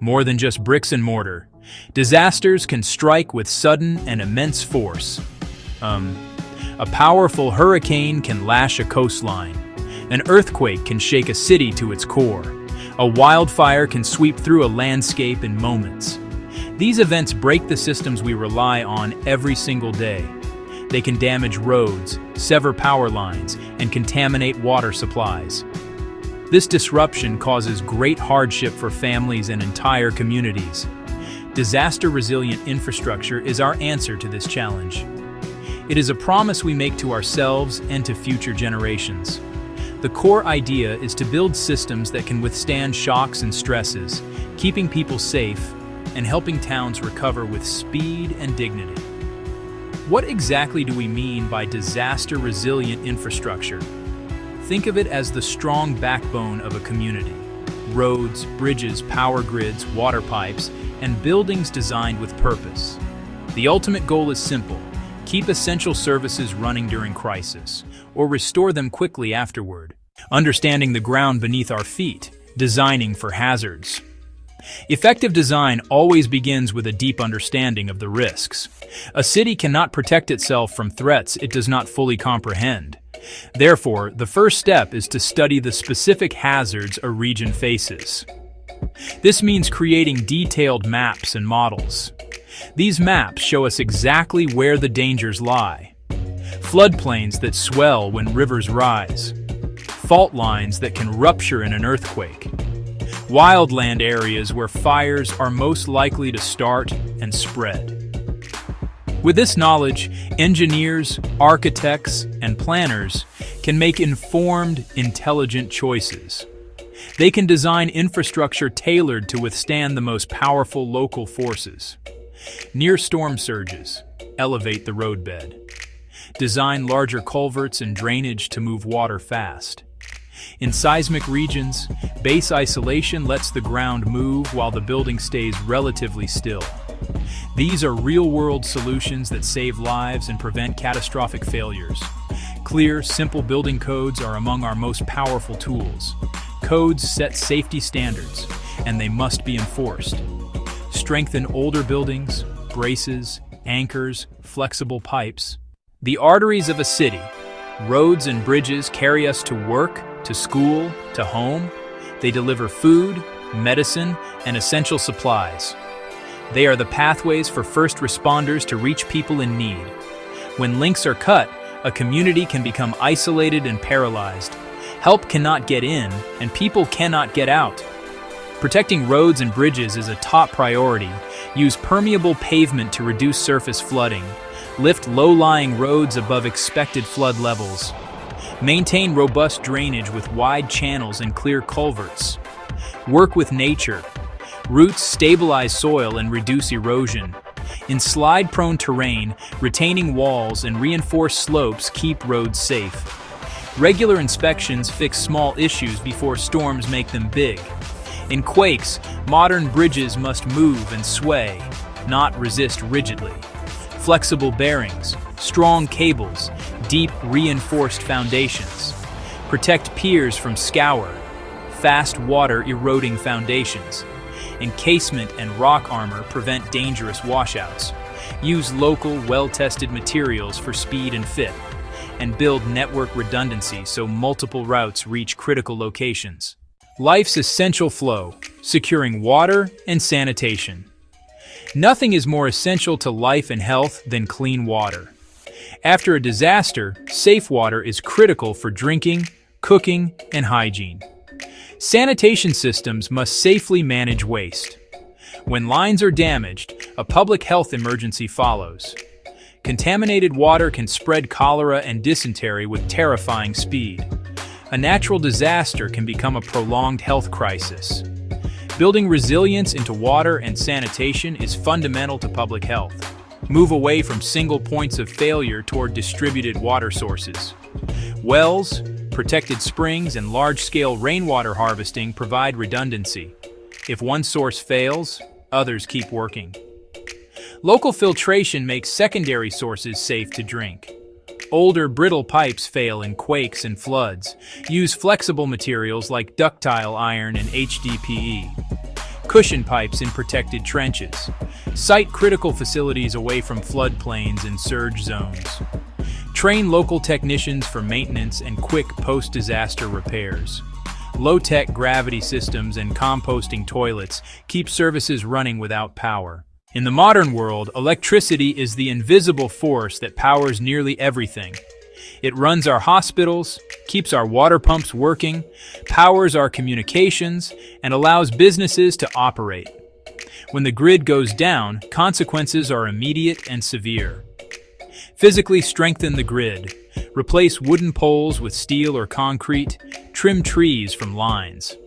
more than just bricks and mortar. Disasters can strike with sudden and immense force. A powerful hurricane can lash a coastline. An earthquake can shake a city to its core. A wildfire can sweep through a landscape in moments. These events break the systems we rely on every single day. They can damage roads, sever power lines, and contaminate water supplies. This disruption causes great hardship for families and entire communities. Disaster-resilient infrastructure is our answer to this challenge. It is a promise we make to ourselves and to future generations. The core idea is to build systems that can withstand shocks and stresses, keeping people safe and helping towns recover with speed and dignity. What exactly do we mean by disaster-resilient infrastructure? Think of it as the strong backbone of a community. Roads, bridges, power grids, water pipes, and buildings designed with purpose. The ultimate goal is simple: keep essential services running during crisis, or restore them quickly afterward. Understanding the ground beneath our feet, designing for hazards. Effective design always begins with a deep understanding of the risks. A city cannot protect itself from threats it does not fully comprehend. Therefore, the first step is to study the specific hazards a region faces. This means creating detailed maps and models. These maps show us exactly where the dangers lie. Floodplains that swell when rivers rise. Fault lines that can rupture in an earthquake. Wildland areas where fires are most likely to start and spread. With this knowledge, engineers, architects, and planners can make informed, intelligent choices. They can design infrastructure tailored to withstand the most powerful local forces. Near storm surges, elevate the roadbed. Design larger culverts and drainage to move water fast. In seismic regions, base isolation lets the ground move while the building stays relatively still. These are real-world solutions that save lives and prevent catastrophic failures. Clear, simple building codes are among our most powerful tools. Codes set safety standards, and they must be enforced. Strengthen older buildings, braces, anchors, flexible pipes. The arteries of a city. Roads and bridges carry us to work, to school, to home. They deliver food, medicine, and essential supplies. They are the pathways for first responders to reach people in need. When links are cut, a community can become isolated and paralyzed. Help cannot get in, and people cannot get out. Protecting roads and bridges is a top priority. Use permeable pavement to reduce surface flooding. Lift low-lying roads above expected flood levels. Maintain robust drainage with wide channels and clear culverts. Work with nature. Roots stabilize soil and reduce erosion. In slide-prone terrain, retaining walls and reinforced slopes keep roads safe. Regular inspections fix small issues before storms make them big. In quakes, modern bridges must move and sway, not resist rigidly. Flexible bearings, strong cables, deep reinforced foundations. Protect piers from scour, fast water eroding foundations. Encasement and rock armor prevent dangerous washouts. Use local, well-tested materials for speed and fit. And build network redundancy so multiple routes reach critical locations. Life's essential flow, securing water and sanitation. Nothing is more essential to life and health than clean water. After a disaster, safe water is critical for drinking, cooking, and hygiene. Sanitation systems must safely manage waste. When lines are damaged, a public health emergency follows. Contaminated water can spread cholera and dysentery with terrifying speed. A natural disaster can become a prolonged health crisis. Building resilience into water and sanitation is fundamental to public health. Move away from single points of failure toward distributed water sources. Wells, protected springs, and large-scale rainwater harvesting provide redundancy. If one source fails, others keep working. Local filtration makes secondary sources safe to drink. Older, brittle pipes fail in quakes and floods. Use flexible materials like ductile iron and HDPE. cushion pipes in protected trenches. Site critical facilities away from floodplains and surge zones. Train local technicians for maintenance and quick post-disaster repairs. Low-tech gravity systems and composting toilets keep services running without power. In the modern world, electricity is the invisible force that powers nearly everything. It runs our hospitals, keeps our water pumps working, powers our communications, and allows businesses to operate. When the grid goes down, consequences are immediate and severe. Physically strengthen the grid. Replace wooden poles with steel or concrete. Trim trees from lines.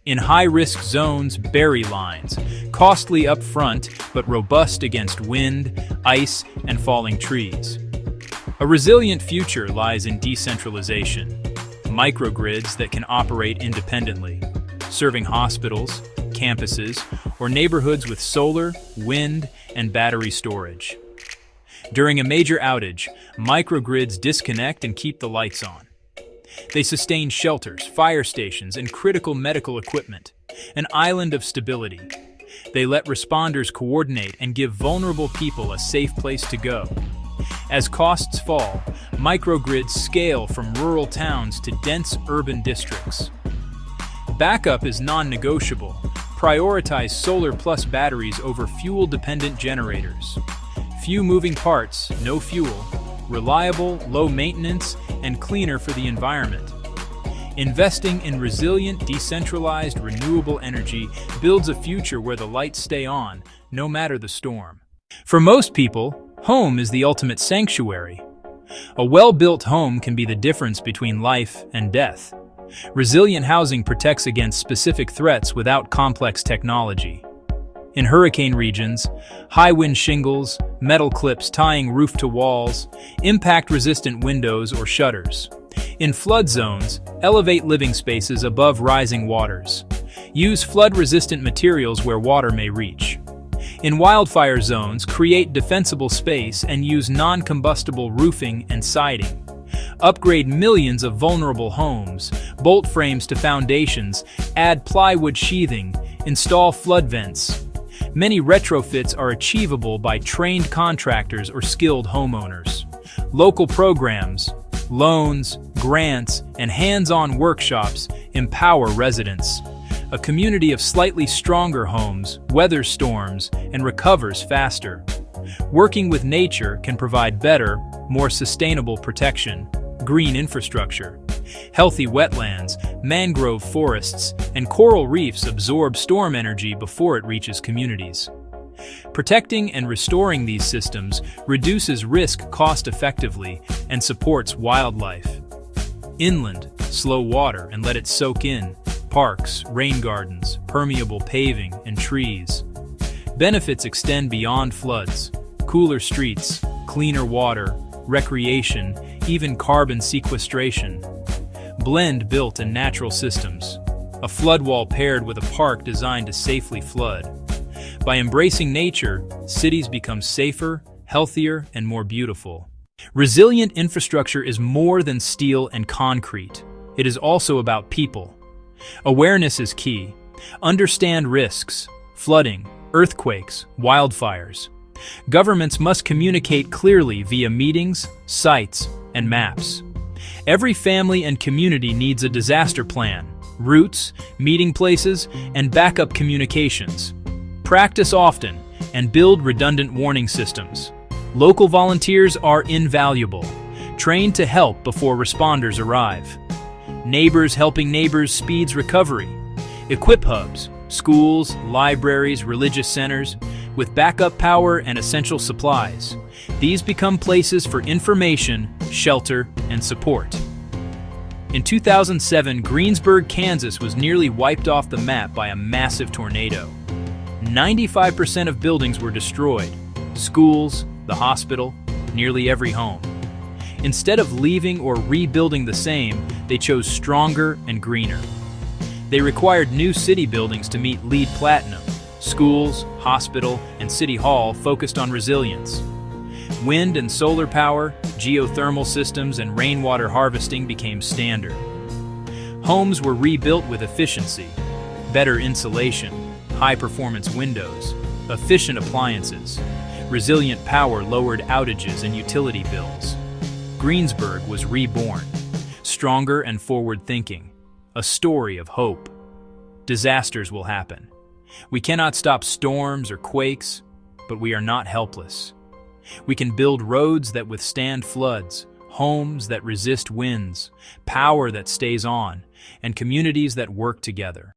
In high-risk zones, bury lines. Costly up front, but robust against wind, ice, and falling trees. A resilient future lies in decentralization. Microgrids that can operate independently, serving hospitals, campuses, or neighborhoods with solar, wind, and battery storage. During a major outage, microgrids disconnect and keep the lights on. They sustain shelters, fire stations, and critical medical equipment, an island of stability. They let responders coordinate and give vulnerable people a safe place to go. As costs fall, microgrids scale from rural towns to dense urban districts. Backup is non-negotiable. Prioritize solar plus batteries over fuel-dependent generators. Few moving parts, no fuel, reliable, low maintenance, and cleaner for the environment. Investing in resilient, decentralized, renewable energy builds a future where the lights stay on, no matter the storm. For most people, home is the ultimate sanctuary. A well-built home can be the difference between life and death. Resilient housing protects against specific threats without complex technology. In hurricane regions, high-wind shingles, metal clips tying roof to walls, impact-resistant windows or shutters. In flood zones, elevate living spaces above rising waters. Use flood-resistant materials where water may reach. In wildfire zones, create defensible space and use non-combustible roofing and siding. Upgrade millions of vulnerable homes, bolt frames to foundations, add plywood sheathing, install flood vents. Many retrofits are achievable by trained contractors or skilled homeowners. Local programs, loans, grants, and hands-on workshops empower residents. A community of slightly stronger homes weathers storms and recovers faster. Working with nature can provide better, more sustainable protection. Green infrastructure. Healthy wetlands, mangrove forests, and coral reefs absorb storm energy before it reaches communities. Protecting and restoring these systems reduces risk cost-effectively and supports wildlife. Inland, slow water and let it soak in. Parks, rain gardens, permeable paving, and trees. Benefits extend beyond floods. Cooler streets, cleaner water, recreation, even carbon sequestration. Blend built and natural systems. A flood wall paired with a park designed to safely flood. By embracing nature, cities become safer, healthier, and more beautiful. Resilient infrastructure is more than steel and concrete. It is also about people. Awareness is key. Understand risks, flooding, earthquakes, wildfires. Governments must communicate clearly via meetings, sites, and maps. Every family and community needs a disaster plan, routes, meeting places, and backup communications. Practice often and build redundant warning systems. Local volunteers are invaluable. Train to help before responders arrive. Neighbors helping neighbors speeds recovery. Equip hubs, schools, libraries, religious centers, with backup power and essential supplies. These become places for information, shelter, and support. In 2007, Greensburg, Kansas was nearly wiped off the map by a massive tornado. 95% of buildings were destroyed. Schools, the hospital, nearly every home. Instead of leaving or rebuilding the same, they chose stronger and greener. They required new city buildings to meet LEED Platinum. Schools, hospital, and city hall focused on resilience. Wind and solar power, geothermal systems, and rainwater harvesting became standard. Homes were rebuilt with efficiency, better insulation, high-performance windows, efficient appliances. Resilient power lowered outages and utility bills. Greensburg was reborn, stronger and forward-thinking, a story of hope. Disasters will happen. We cannot stop storms or quakes, but we are not helpless. We can build roads that withstand floods, homes that resist winds, power that stays on, and communities that work together.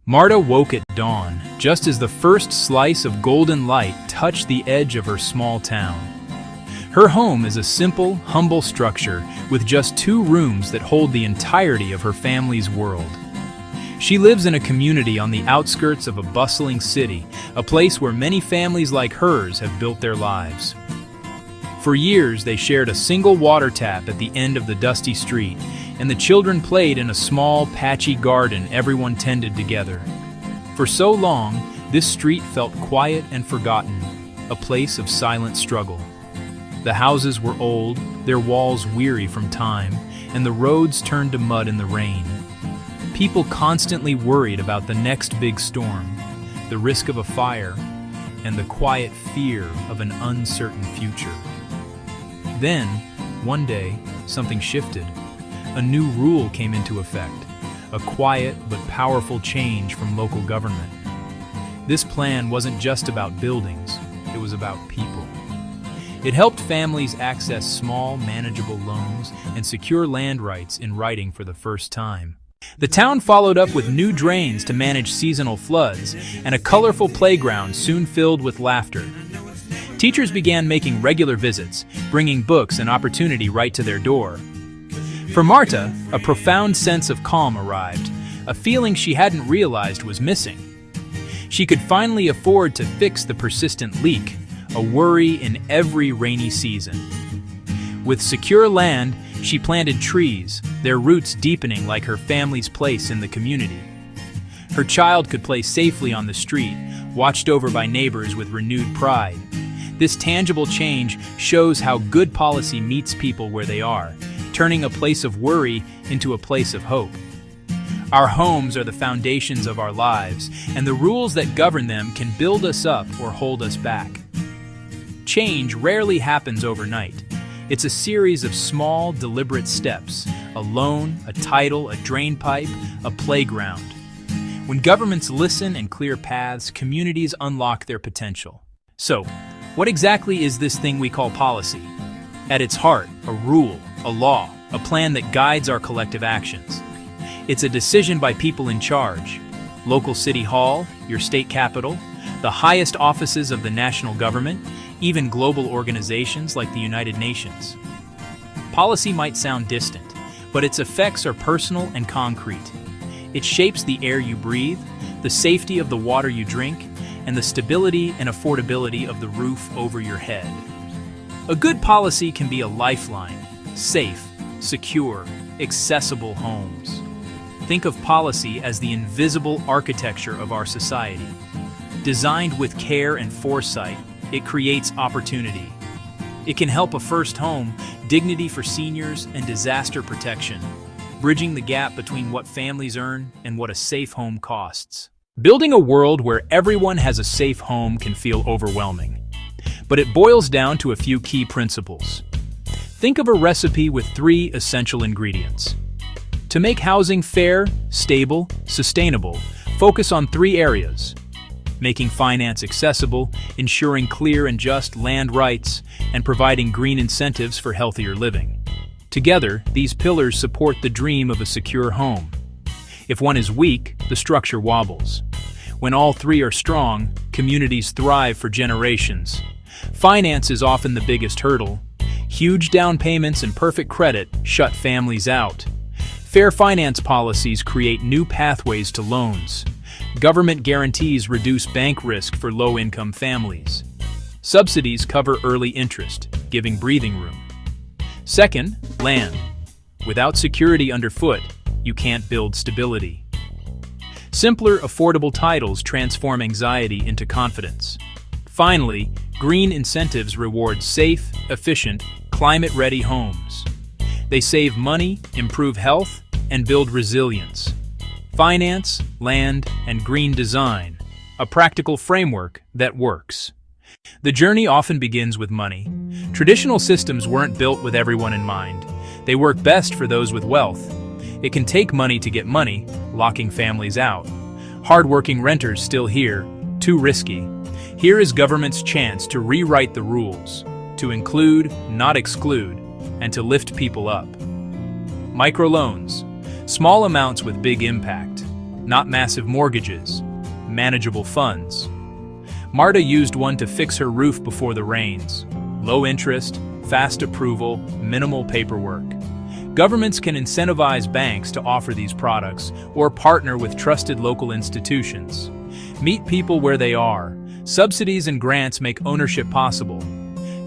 Marta woke at dawn, just as the first slice of golden light touched the edge of her small town. Her home is a simple, humble structure with just 2 rooms that hold the entirety of her family's world. She lives in a community on the outskirts of a bustling city, a place where many families like hers have built their lives. For years, they shared a single water tap at the end of the dusty street, and the children played in a small, patchy garden everyone tended together. For so long, this street felt quiet and forgotten, a place of silent struggle. The houses were old, their walls weary from time, and the roads turned to mud in the rain. People constantly worried about the next big storm, the risk of a fire, and the quiet fear of an uncertain future. Then, one day, something shifted. A new rule came into effect, a quiet but powerful change from local government. This plan wasn't just about buildings, it was about people. It helped families access small, manageable loans and secure land rights in writing for the first time. The town followed up with new drains to manage seasonal floods, and a colorful playground soon filled with laughter. Teachers began making regular visits, bringing books and opportunity right to their door. For Marta, a profound sense of calm arrived, a feeling she hadn't realized was missing. She could finally afford to fix the persistent leak, a worry in every rainy season. With secure land, she planted trees, their roots deepening like her family's place in the community. Her child could play safely on the street, watched over by neighbors with renewed pride. This tangible change shows how good policy meets people where they are, turning a place of worry into a place of hope. Our homes are the foundations of our lives, and the rules that govern them can build us up or hold us back. Change rarely happens overnight. It's a series of small, deliberate steps: a loan, a title, a drain pipe, a playground. When governments listen and clear paths, communities unlock their potential. So, what exactly is this thing we call policy? At its heart, a rule, a law, a plan that guides our collective actions. It's a decision by people in charge: local city hall, your state capital, the highest offices of the national government, even global organizations like the United Nations. Policy might sound distant, but its effects are personal and concrete. It shapes the air you breathe, the safety of the water you drink, and the stability and affordability of the roof over your head. A good policy can be a lifeline: safe, secure, accessible homes. Think of policy as the invisible architecture of our society. Designed with care and foresight, it creates opportunity. It can help a first home, dignity for seniors, and disaster protection, bridging the gap between what families earn and what a safe home costs. Building a world where everyone has a safe home can feel overwhelming, but it boils down to a few key principles. Think of a recipe with 3 essential ingredients. To make housing fair, stable, sustainable, focus on 3 areas: making finance accessible, ensuring clear and just land rights, and providing green incentives for healthier living. Together, these pillars support the dream of a secure home. If one is weak, the structure wobbles. When all 3 are strong, communities thrive for generations. Finance is often the biggest hurdle. Huge down payments and perfect credit shut families out. Fair finance policies create new pathways to loans. Government guarantees reduce bank risk for low-income families. Subsidies cover early interest, giving breathing room. Second, land. Without security underfoot, you can't build stability. Simpler, affordable titles transform anxiety into confidence. Finally, green incentives reward safe, efficient, climate-ready homes. They save money, improve health, and build resilience. Finance, land, and green design, a practical framework that works. The journey often begins with money. Traditional systems weren't built with everyone in mind. They work best for those with wealth. It can take money to get money, locking families out. Hard-working renters still here, too risky. Here is government's chance to rewrite the rules, to include, not exclude, and to lift people up. Microloans, small amounts with big impact, not massive mortgages, manageable funds. Marta used one to fix her roof before the rains. Low interest, fast approval, minimal paperwork. Governments can incentivize banks to offer these products or partner with trusted local institutions. Meet people where they are. Subsidies and grants make ownership possible.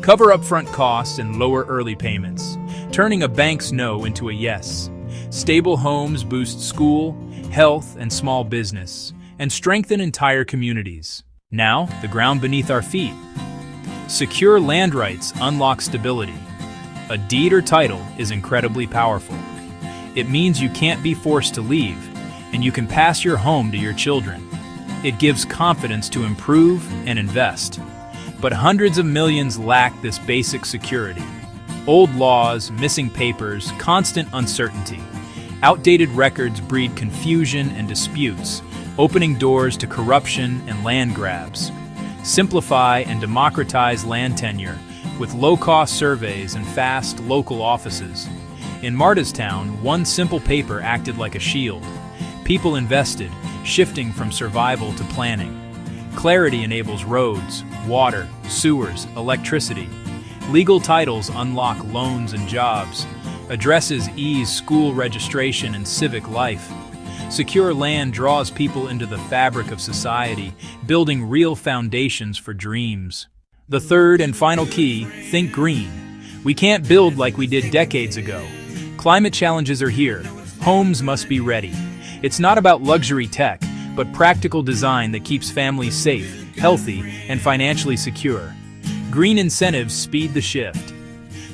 Cover upfront costs and lower early payments, turning a bank's no into a yes. Stable homes boost school, health, and small business, and strengthen entire communities. Now, the ground beneath our feet. Secure land rights unlock stability. A deed or title is incredibly powerful. It means you can't be forced to leave, and you can pass your home to your children. It gives confidence to improve and invest. But hundreds of millions lack this basic security. Old laws, missing papers, constant uncertainty. Outdated records breed confusion and disputes, opening doors to corruption and land grabs. Simplify and democratize land tenure with low-cost surveys and fast local offices. In Marta's town, one simple paper acted like a shield. People invested, shifting from survival to planning. Clarity enables roads, water, sewers, electricity. Legal titles unlock loans and jobs. Addresses ease school registration and civic life. Secure land draws people into the fabric of society, building real foundations for dreams. The third and final key, think green. We can't build like we did decades ago. Climate challenges are here. Homes must be ready. It's not about luxury tech, but practical design that keeps families safe, healthy, and financially secure. Green incentives speed the shift.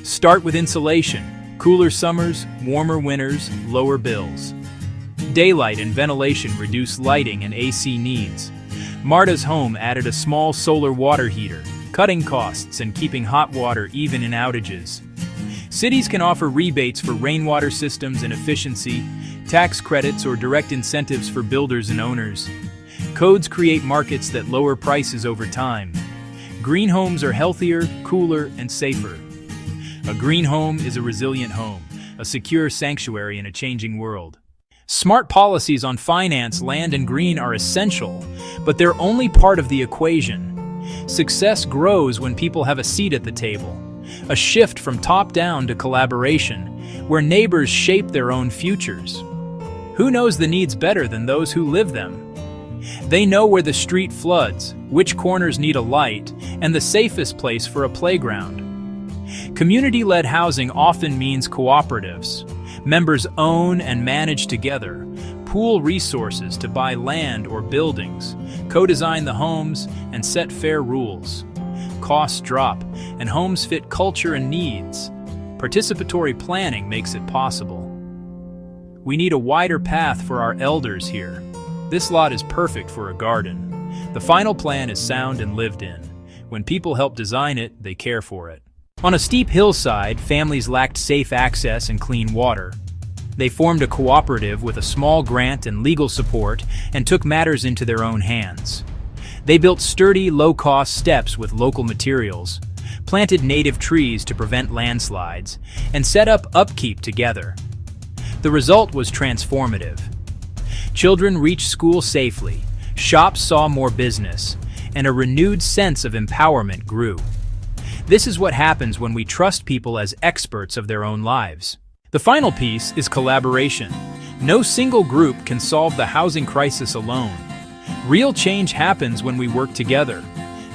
Start with insulation. Cooler summers, warmer winters, lower bills. Daylight and ventilation reduce lighting and AC needs. Marta's home added a small solar water heater, cutting costs and keeping hot water even in outages. Cities can offer rebates for rainwater systems and efficiency, tax credits or direct incentives for builders and owners. Codes create markets that lower prices over time. Green homes are healthier, cooler, and safer. A green home is a resilient home, a secure sanctuary in a changing world. Smart policies on finance, land, and green are essential, but they're only part of the equation. Success grows when people have a seat at the table, a shift from top-down to collaboration, where neighbors shape their own futures. Who knows the needs better than those who live them? They know where the street floods, which corners need a light, and the safest place for a playground. Community-led housing often means cooperatives. Members own and manage together, pool resources to buy land or buildings, co-design the homes, and set fair rules. Costs drop, and homes fit culture and needs. Participatory planning makes it possible. We need a wider path for our elders here. This lot is perfect for a garden. The final plan is sound and lived in. When people help design it, they care for it. On a steep hillside, families lacked safe access and clean water. They formed a cooperative with a small grant and legal support and took matters into their own hands. They built sturdy, low-cost steps with local materials, planted native trees to prevent landslides, and set up upkeep together. The result was transformative. Children reached school safely, shops saw more business, and a renewed sense of empowerment grew. This is what happens when we trust people as experts of their own lives. The final piece is collaboration. No single group can solve the housing crisis alone. Real change happens when we work together.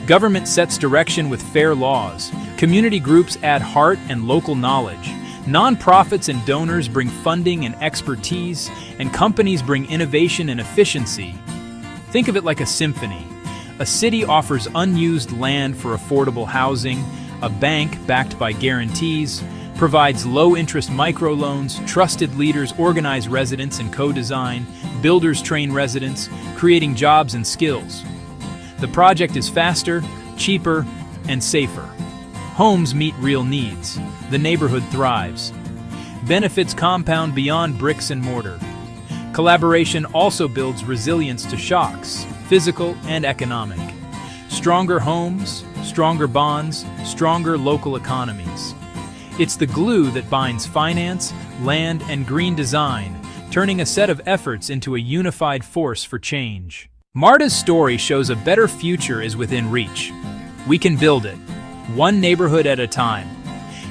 Government sets direction with fair laws. Community groups add heart and local knowledge. Nonprofits and donors bring funding and expertise, and companies bring innovation and efficiency. Think of it like a symphony. A city offers unused land for affordable housing, a bank backed by guarantees provides low-interest microloans, trusted leaders organize residents and co-design, builders train residents, creating jobs and skills. The project is faster, cheaper, and safer. Homes meet real needs. The neighborhood thrives. Benefits compound beyond bricks and mortar. Collaboration also builds resilience to shocks, physical and economic. Stronger homes, stronger bonds, stronger local economies. It's the glue that binds finance, land, and green design, turning a set of efforts into a unified force for change. MARTA's story shows a better future is within reach. We can build it, one neighborhood at a time.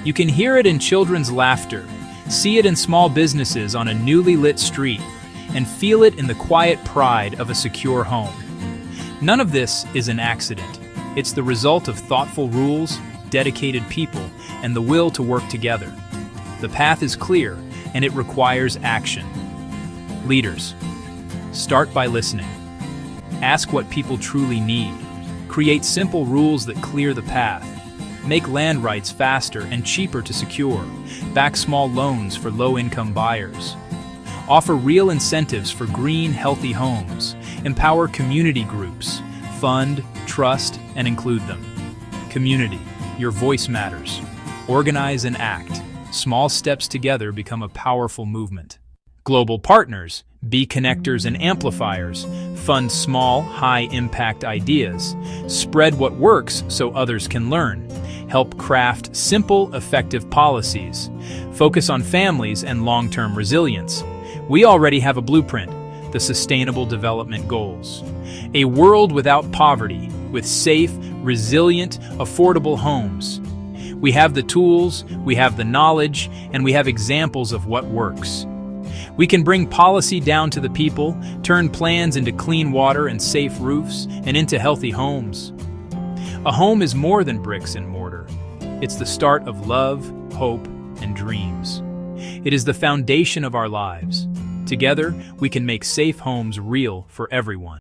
You can hear it in children's laughter, see it in small businesses on a newly lit street, and feel it in the quiet pride of a secure home. None of this is an accident. It's the result of thoughtful rules, dedicated people, and the will to work together. The path is clear, and it requires action. Leaders, start by listening. Ask what people truly need. Create simple rules that clear the path. Make land rights faster and cheaper to secure. Back small loans for low-income buyers. Offer real incentives for green, healthy homes. Empower community groups. Fund, trust, and include them. Community, your voice matters. Organize and act. Small steps together become a powerful movement. Global partners, be connectors and amplifiers. Fund small, high-impact ideas. Spread what works so others can learn. Help craft simple, effective policies. Focus on families and long-term resilience. We already have a blueprint, the Sustainable Development Goals. A world without poverty, with safe, resilient, affordable homes. We have the tools, we have the knowledge, and we have examples of what works. We can bring policy down to the people, turn plans into clean water and safe roofs, and into healthy homes. A home is more than bricks and mortar. It's the start of love, hope, and dreams. It is the foundation of our lives. Together, we can make safe homes real for everyone.